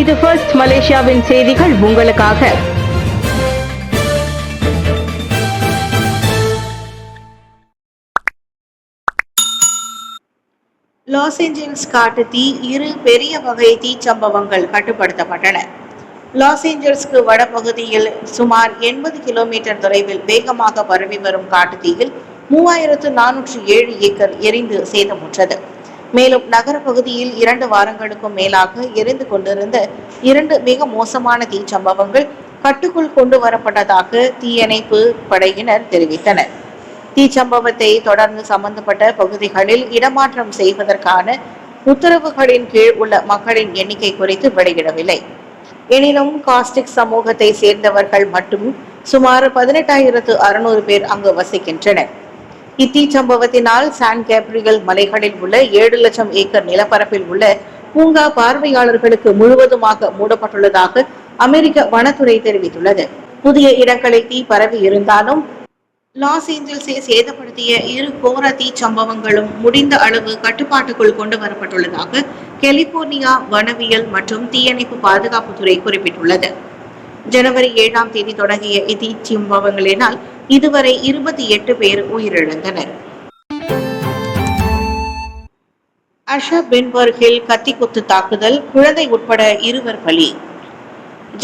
இது ஃபர்ஸ்ட் மலேசியாவின் செய்திகள் உங்களுக்காக. லாஸ் ஏஞ்சல்ஸ் காட்டு தீ, 2 பெரிய வகை தீச்சம்பவங்கள் கட்டுப்படுத்தப்பட்டன. லாஸ் ஏஞ்சல்ஸ்க்கு வடபகுதியில் சுமார் 80 கிலோமீட்டர் தொலைவில் வேகமாக பரவி வரும் காட்டுத்தீயில் 3407 ஏக்கர் எரிந்து சேதமுற்றது. மேலும் நகர பகுதியில் 2 வாரங்களுக்கும் மேலாக எரிந்து கொண்டிருந்த 2 மிக மோசமான தீச்சம்பவங்கள் கட்டுக்குள் கொண்டு வரப்பட்டதாக தீயணைப்பு படையினர் தெரிவித்தனர். தீச்சம்பவத்தை தொடர்ந்து சம்பந்தப்பட்ட பகுதிகளில் இடமாற்றம் செய்வதற்கான உத்தரவுகளின் கீழ் உள்ள மக்களின் எண்ணிக்கை குறித்து வெளியிடவில்லை. எனினும் காஸ்டிக் சமூகத்தை சேர்ந்தவர்கள் மட்டும் சுமார் 18,600 பேர் அங்கு வசிக்கின்றனர். இத்தீச்சம்பவத்தினால் சான் கேப்ரியல் மலைகளில் உள்ள 7 லட்சம் ஏக்கர் நிலப்பரப்பில் உள்ள பூங்கா பார்வையாளர்களுக்கு முழுவதுமாக மூடப்பட்டுள்ளதாக அமெரிக்க வனத்துறை தெரிவித்துள்ளது. புதிய இடங்களில் தீ பரவி இருந்தாலும் லாஸ் ஏஞ்சல்ஸை சேதப்படுத்திய 2 கோர தீச்சம்பவங்களும் முடிந்த அளவு கட்டுப்பாட்டுக்குள் கொண்டு வரப்பட்டுள்ளதாக கலிபோர்னியா வனவியல் மற்றும் தீயணைப்பு பாதுகாப்புத்துறை குறிப்பிட்டுள்ளது. ஜனவரி 7ஆம் தேதி தொடங்கிய இத்தீச்சம்பவங்களினால் இதுவரை 28 பேர் உயிரிழந்தனர். அஷாபென்பர்கில் கத்திக்குத்து தாக்குதல், குழந்தை உட்பட 2 பலி.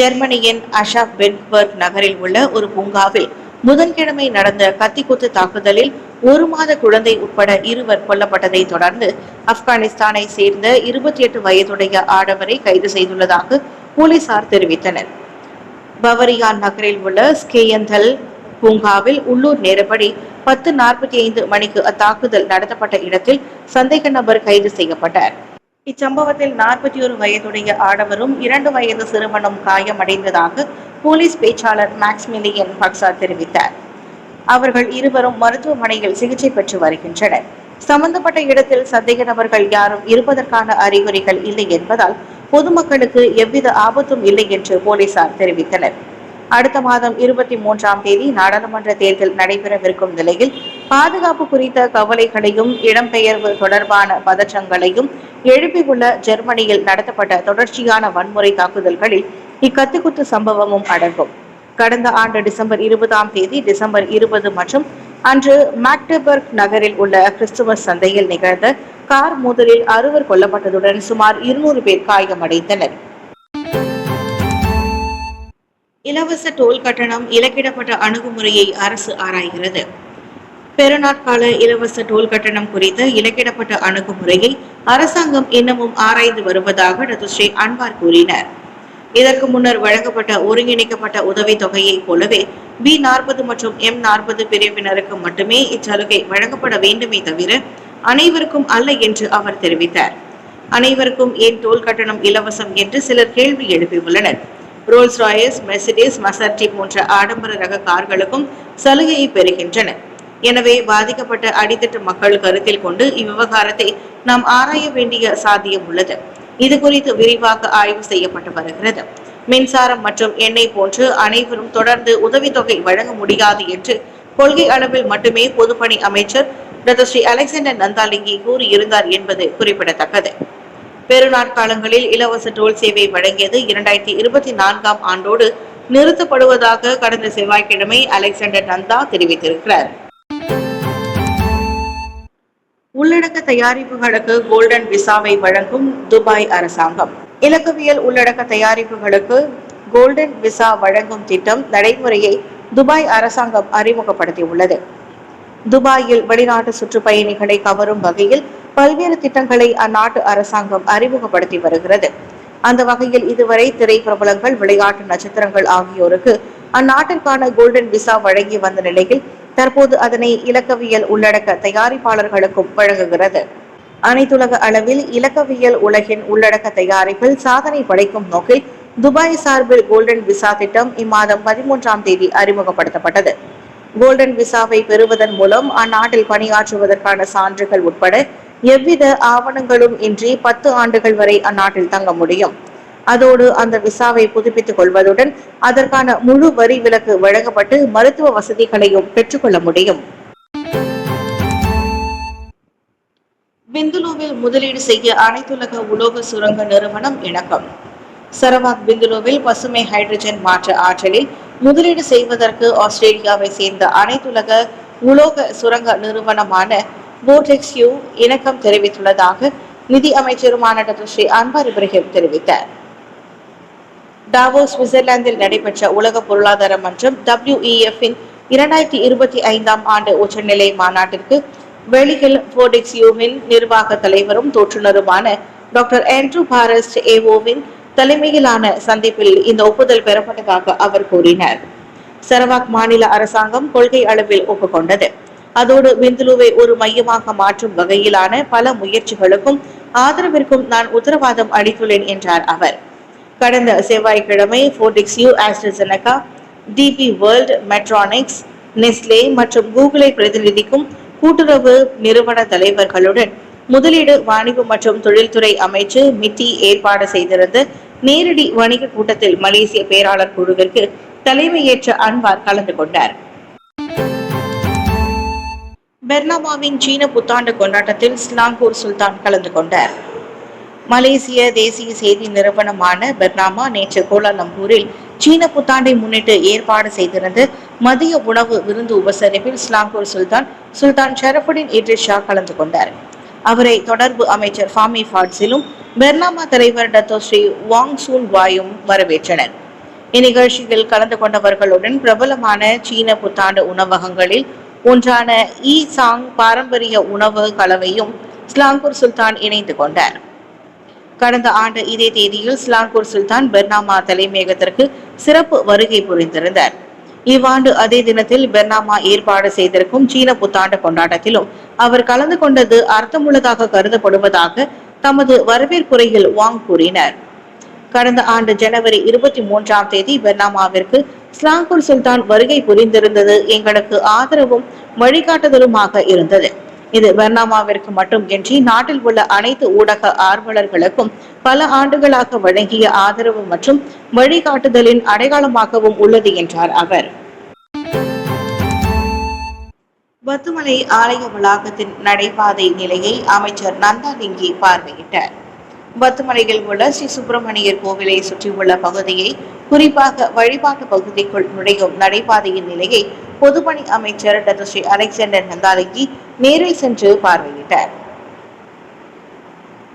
ஜெர்மனியின் அஷாபென்பர்க் நகரில் உள்ள ஒரு பூங்காவில் புதன்கிழமை நடந்த கத்திக்குத்து தாக்குதலில் 1 மாத குழந்தை உட்பட 2 கொல்லப்பட்டதை தொடர்ந்து ஆப்கானிஸ்தானை சேர்ந்த 28 வயதுடைய ஆடவரை கைது செய்துள்ளதாக போலீசார் தெரிவித்தனர். பவரியான் நகரில் உள்ள ஸ்கேயந்தல் பூங்காவில் உள்ளூர் நேரப்படி 10:45 மணிக்கு அத்தாக்குதல் நடத்தப்பட்ட இடத்தில் சந்தேக நபர் கைது செய்யப்பட்டார். இச்சம்பவத்தில் 41 வயதுடைய ஆடவரும் 2 வயது சிறுவனும் காயமடைந்ததாக போலீஸ் பேச்சாளர் மேக்ஸ்மிலியன் பக்சா தெரிவித்தார். அவர்கள் இருவரும் மருத்துவமனையில் சிகிச்சை பெற்று வருகின்றனர். சம்பந்தப்பட்ட இடத்தில் சந்தேக நபர்கள் யாரும் இருப்பதற்கான அறிகுறிகள் இல்லை என்பதால் பொதுமக்களுக்கு எவ்வித ஆபத்தும் இல்லை என்று போலீசார் தெரிவித்தனர். அடுத்த மாதம் 23ஆம் தேதி நாடாளுமன்ற தேர்தல் நடைபெறவிருக்கும் நிலையில் பாதுகாப்பு குறித்த கவலைகளையும் இடம்பெயர்வு தொடர்பான பதற்றங்களையும் எழுப்பியுள்ள ஜெர்மனியில் நடத்தப்பட்ட தொடர்ச்சியான வன்முறை தாக்குதல்களில் இக்கத்திக்குத்து சம்பவமும் அடங்கும். கடந்த ஆண்டு டிசம்பர் 20ஆம் தேதி, டிசம்பர் 20 மற்றும் அன்று மேக்டபர்க் நகரில் உள்ள கிறிஸ்துமஸ் சந்தையில் நிகழ்ந்த கார் மோதலில் 6 கொல்லப்பட்டதுடன் சுமார் 200 பேர் காயமடைந்தனர். இலவச டோல் கட்டணம், இலக்கிடப்பட்ட அணுகுமுறையை அரசு ஆராய்கிறது. பெருநாட்கால இலவச டோல் கட்டணம் குறித்த இலக்கிடப்பட்ட அணுகுமுறையை அரசாங்கம் இன்னமும் ஆராய்ந்து வருவதாக டத்துஸ்ரீ அன்வார் கூறினார். இதற்கு முன்னர் வழங்கப்பட்ட ஒருங்கிணைக்கப்பட்ட உதவித் தொகையை போலவே B40 மற்றும் M40 பிரிவினருக்கு மட்டுமே இச்சலுகை வழங்கப்பட வேண்டுமே தவிர அனைவருக்கும் அல்ல என்று அவர் தெரிவித்தார். அனைவருக்கும் ஏன் டோல் கட்டணம் இலவசம் என்று சிலர் கேள்வி எழுப்பியுள்ளனர். ரோல்ஸ் ராயஸ், மெர்சிடிஸ், மசர்டி போன்ற ஆடம்பர ரக கார்களுக்கும் சலுகையை பெறுகின்றன. எனவே பாதிக்கப்பட்ட அடித்தட்டு மக்கள் கருத்தில் கொண்டு இவ்விவகாரத்தை நாம் ஆராய வேண்டிய சாத்தியம் உள்ளது. இது குறித்து விரிவாக ஆய்வு செய்யப்பட்டு வருகிறது. மின்சாரம் மற்றும் எண்ணெய் போன்று அனைவரும் தொடர்ந்து உதவித்தொகை வழங்க முடியாது என்று கொள்கை அளவில் மட்டுமே பொதுப்பணி அமைச்சர் டத்துஸ்ரீ அலெக்சாண்டர் நந்தாலிங்கி கூறியிருந்தார் என்பது குறிப்பிடத்தக்கது. பெருநாட்காலங்களில் இலவச டோல் சேவை வழங்கியது 2024ஆம் ஆண்டோடு நிறுத்தப்படுவதாக கடந்த செவ்வாய்க்கிழமை அலெக்சாண்டர் நந்தா தெரிவித்திருக்கிறார். உள்ளடக்க தயாரிப்புகளுக்கு கோல்டன் விசாவை வழங்கும் துபாய் அரசாங்கம். இலக்கவியல் உள்ளடக்க தயாரிப்புகளுக்கு கோல்டன் விசா வழங்கும் திட்டம் நடைமுறையை துபாய் அரசாங்கம் அறிமுகப்படுத்தியுள்ளது. துபாயில் வெளிநாட்டு சுற்றுப்பயணிகளை கவரும் வகையில் பல்வேறு திட்டங்களை அந்நாட்டு அரசாங்கம் அறிமுகப்படுத்தி வருகிறது. அந்த வகையில் இதுவரை திரைப்பிரபலங்கள், விளையாட்டு நட்சத்திரங்கள் ஆகியோருக்கு அந்நாட்டிற்கான கோல்டன் விசா வழங்கி வந்த நிலையில் தற்போது அதனை இலக்கவியல் உள்ளடக்க தயாரிப்பாளர்களுக்கும் வழங்குகிறது. அனைத்துலக அளவில் இலக்கவியல் உலகின் உள்ளடக்க தயாரிப்பில் சாதனை படைக்கும் நோக்கில் துபாய் சார்பில் கோல்டன் விசா திட்டம் இம்மாதம் 13ஆம் தேதி அறிமுகப்படுத்தப்பட்டது. கோல்டன் விசாவை பெறுவதன் மூலம் அந்நாட்டில் பணியாற்றுவதற்கான சான்றுகள் உட்பட எவ்வித ஆவணங்களும் இன்றி 10 ஆண்டுகள் வரை அந்நாட்டில் தங்க முடியும். அதோடு அந்த விசாவை புதுப்பித்துக் கொள்வதுடன் அதற்கான முழு வரி விலக்கு வழங்கப்பட்டு மருத்துவ வசதிகளையும் பெற்றுக்கொள்ள முடியும். பெந்துலுவில் முதலீடு செய்ய அனைத்துலக உலோக சுரங்க நிறுவனம் இணக்கம். சரவாக் பெங்களூருவில் பசுமை ஹைட்ரஜன் மாற்று ஆற்றலில் முதலீடு செய்வதற்கு ஆஸ்திரேலியாவை சேர்ந்த அனைத்துலக உலோக சுரங்க நிறுவனமான போர்டெக்ஸ்யூ இணக்கம் தெரிவித்துள்ளதாக நிதி அமைச்சருமான டாக்டர் ஸ்ரீ அன்வார் இப்ராஹிம் தெரிவித்தார். டாவோஸ் சுவிட்சர்லாந்தில் நடைபெற்ற உலக பொருளாதார மன்றம் WEF-இன் 2025 ஆண்டு உச்சநிலை மாநாட்டிற்கு வெளியில் போர்டெக்ஸ்யூவின் நிர்வாக தலைவரும் தோற்றுநருமான டாக்டர் ஆண்ட்ரூ பாரஸ்ட் ஏவோவின் தலைமையிலான சந்திப்பில் இந்த ஒப்புதல் பெறப்பட்டதாக அவர் கூறினார். சரவாக் மாநில அரசாங்கம் கொள்கை அளவில் ஒப்புக்கொண்டது. அதோடு பெங்களூருவை ஒரு மையமாக மாற்றும் வகையிலான பல முயற்சிகளுக்கும் ஆதரவிற்கும் நான் உத்தரவாதம் அளித்துள்ளேன் என்றார் அவர். கடந்த செவ்வாய்க்கிழமை போர்டெக்ஸ்யூ, ஆஸ்ட்ராசெனகா, டிபி வேர்ல்ட், மெட்ரானிக்ஸ், நெஸ்லே மற்றும் கூகுளை பிரதிநிதிக்கும் கூட்டுறவு நிறுவன தலைவர்களுடன் முதலீடு, வாணிபு மற்றும் தொழில்துறை அமைச்சு மிட்டி ஏற்பாடு செய்திருந்த நேரடி வணிக கூட்டத்தில் மலேசிய பேராளர் குழுவிற்கு தலைமையேற்ற அன்வார் கலந்து கொண்டார். பெர்னாமாவின் சீன புத்தாண்டு கொண்டாட்டத்தில் ஸ்லாங்கூர் சுல்தான் கலந்து கொண்டார். மலேசிய தேசிய செய்தி நிறுவனமான பெர்னாமா நேற்று கோலாலம்பூரில் சீன புத்தாண்டை முன்னிட்டு ஏற்பாடு செய்திருந்த மதிய உணவு விருந்து உபசரிப்பில் ஸ்லாங்கூர் சுல்தான் ஷரஃபுடின் இட்ரிஸ் ஷா கலந்து கொண்டார். அவரை தொடர்பு அமைச்சர் ஃபாமி ஃபாட்ஸிலும் பெர்னாமா தலைவர் டத்தோ ஸ்ரீ வாங் சூன் வாயும் வரவேற்றனர். இந்நிகழ்ச்சியில் கலந்து கொண்டவர்களுடன் பிரபலமான சீன புத்தாண்டு உணவகங்களில் ஒன்றான ஈ சாங் பாரம்பரிய உணவு கலவையும் ஸ்லாங்கூர் சுல்தான் இணைந்து கொண்டார். கடந்த ஆண்டு இதே தேதியில் ஸ்லாங்கூர் சுல்தான் பெர்னாமா தலைமையகத்திற்கு சிறப்பு வருகை புரிந்திருந்தார். இவ்வாண்டு அதே தினத்தில் பெர்னாமா ஏற்பாடு செய்திருக்கும் சீன புத்தாண்டு கொண்டாட்டத்திலும் அவர் கலந்து கொண்டது அர்த்தமுள்ளதாக கருதப்படுவதாக தமது வரவேற்புரையில் வாங் கூறினார். கடந்த ஆண்டு ஜனவரி 23 பெர்னாமாவிற்கு ஸ்லாங்கூர் சுல்தான் வருகை புரிந்திருந்தது எங்களுக்கு ஆதரவும் வழிகாட்டுதலுமாக இருந்தது. இது பெர்னாமாவிற்கு மட்டுமின்றி நாட்டில் உள்ள அனைத்து ஊடக ஆர்வலர்களுக்கும் பல ஆண்டுகளாக வழங்கிய ஆதரவு மற்றும் வழிகாட்டுதலின் அடையாளமாகவும் உள்ளது என்றார் அவர். பத்துமலை ஆலய வளாகத்தின் நடைபாதை நிலையை அமைச்சர் நந்தாலிங்கி பார்வையிட்டார். பத்துமலையில் உள்ள ஸ்ரீ சுப்பிரமணியர் கோவிலை சுற்றியுள்ள பகுதியை, குறிப்பாக வழிபாட்டு பகுதிக்குள் நுழையும் நடைபாதையின் நிலையை பொதுப்பணி அமைச்சர் டாக்டர் ஸ்ரீ அலெக்சாண்டர் நந்தாலிங்கி நேரில் சென்று பார்வையிட்டார்.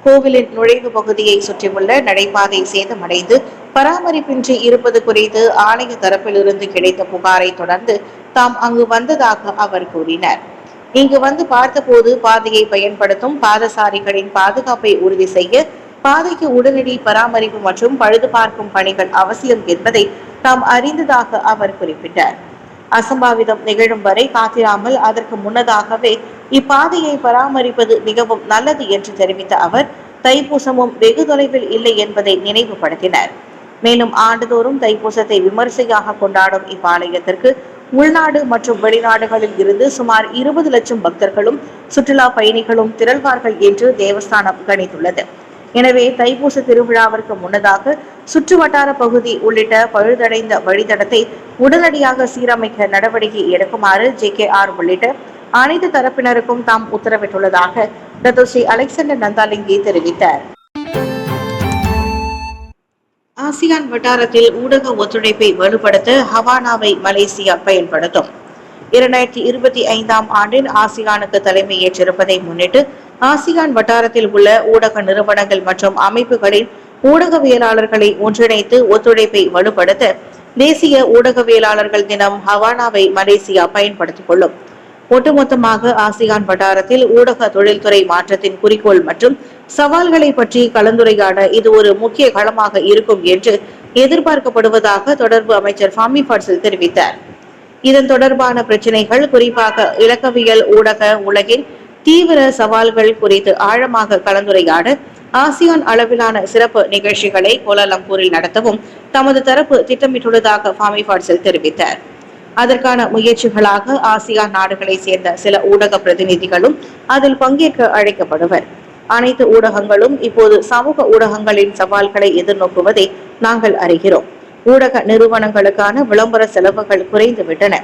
கோவிலின் நுழைவு பகுதியை சுற்றியுள்ள நடைபாதை சேதமடைந்து பராமரிப்பின்றி இருப்பது குறித்து ஆலய தரப்பிலிருந்து கிடைத்த புகாரை தொடர்ந்து தாம் அங்கு வந்ததாக அவர் கூறினார். இங்கு வந்து பார்த்தபோது பாதையை பயன்படுத்தும் பாதசாரிகளின் பாதுகாப்பை உறுதி செய்ய பாதைக்கு உடனடி பராமரிப்பு மற்றும் பழுது பார்க்கும் பணிகள் அவசியம் என்பதை தாம் அறிந்ததாக அவர் குறிப்பிட்டார். அசம்பாவிதம் நிகழும் வரை காத்திராமல் அதற்கு முன்னதாகவே இப்பாதையை பராமரிப்பது மிகவும் நல்லது என்று தெரிவித்த அவர் தைப்பூசமும் வெகு தொலைவில் இல்லை என்பதை நினைவுபடுத்தினார். மேலும் ஆண்டுதோறும் தைப்பூசத்தை விமரிசையாக கொண்டாடும் இப்பாலயத்திற்கு உள்நாடு மற்றும் வெளிநாடுகளில் இருந்து சுமார் 20 லட்சம் பக்தர்களும் சுற்றுலா பயணிகளும் திரள்வார்கள் என்று தேவஸ்தானம் கணித்துள்ளது. எனவே தைப்பூச திருவிழாவிற்கு முன்னதாக சுற்று வட்டார பகுதி உள்ளிட்ட பழுதடைந்த வழித்தடத்தை உடனடியாக சீரமைக்க நடவடிக்கை எடுக்குமாறு JKR உள்ளிட்ட அனைத்து தரப்பினருக்கும் தாம் உத்தரவிட்டுள்ளதாக டாக்டர் ஸ்ரீ அலெக்சாண்டர் நந்தாலிங்கி தெரிவித்தார். ஆசியான் வட்டாரத்தில் ஊடக ஒத்துழைப்பை வலுப்படுத்த ஹவானாவை மலேசியா பயன்படுத்தும். 2025 ஆண்டில் ஆசியானுக்கு தலைமையேற்றிருப்பதை முன்னிட்டு ஆசியான் வட்டாரத்தில் உள்ள ஊடக நிறுவனங்கள் மற்றும் அமைப்புகளின் ஊடகவியலாளர்களை ஒன்றிணைத்து ஒத்துழைப்பை வலுப்படுத்த தேசிய ஊடகவியலாளர்கள் தினம் ஹவானாவை மலேசியா பயன்படுத்திக் கொள்ளும். ஒட்டுமொத்தமாக ஆசியான் வட்டாரத்தில் ஊடக தொழில்துறை மாற்றத்தின் குறிக்கோள் மற்றும் சவால்களை பற்றி கலந்துரையாட இது ஒரு முக்கிய களமாக இருக்கும் என்று எதிர்பார்க்கப்படுவதாக தொடர்பு அமைச்சர் ஃபாமி ஃபாட்ஸில் தெரிவித்தார். இதன் தொடர்பான பிரச்சினைகள், குறிப்பாக இலக்கவியல் ஊடக உலகின் தீவிர சவால்கள் குறித்து ஆழமாக கலந்துரையாட ஆசியான் அளவிலான சிறப்பு நிகழ்ச்சிகளை கோலாலம்பூரில் நடத்தவும் தமது தரப்பு திட்டமிட்டுள்ளதாக ஃபாமி ஃபாட்ஸில் தெரிவித்தார். அதற்கான முயற்சிகளாக ஆசியான் நாடுகளை சேர்ந்த சில ஊடக பிரதிநிதிகளும் அதில் பங்கேற்க அழைக்கப்படுவர். அனைத்து ஊடகங்களும் இப்போது சமூக ஊடகங்களின் சவால்களை எதிர்நோக்குவதை நாங்கள் அறிகிறோம். ஊடக நிறுவனங்களுக்கான விளம்பர செலவுகள் குறைந்துவிட்டன.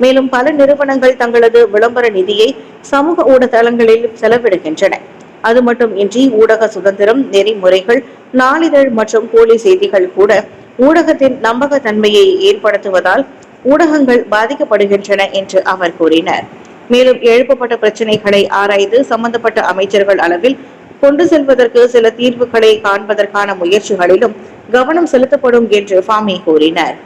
மேலும் பல நிறுவனங்கள் தங்களது விளம்பர நிதியை சமூக ஊடகங்களில் செலவிடுகின்றன. அது மட்டும் இன்றி ஊடக சுதந்திரம், நெறிமுறைகள் நாளிதழ் மற்றும் போலி செய்திகள் கூட ஊடகத்தின் நம்பகத்தன்மையை ஏற்படுத்துவதால் ஊடகங்கள் பாதிக்கப்படுகின்றன என்று அவர் கூறினார். மேலும் எழுப்பப்பட்ட பிரச்சனைகளை ஆராய்ந்து சம்பந்தப்பட்ட அமைச்சர்கள் அளவில் கொண்டு செல்வதற்கு சில தீர்வுகளை காண்பதற்கான முயற்சிகளிலும் கவனம் செலுத்தப்படும் என்று ஃபாமி கூறினார்.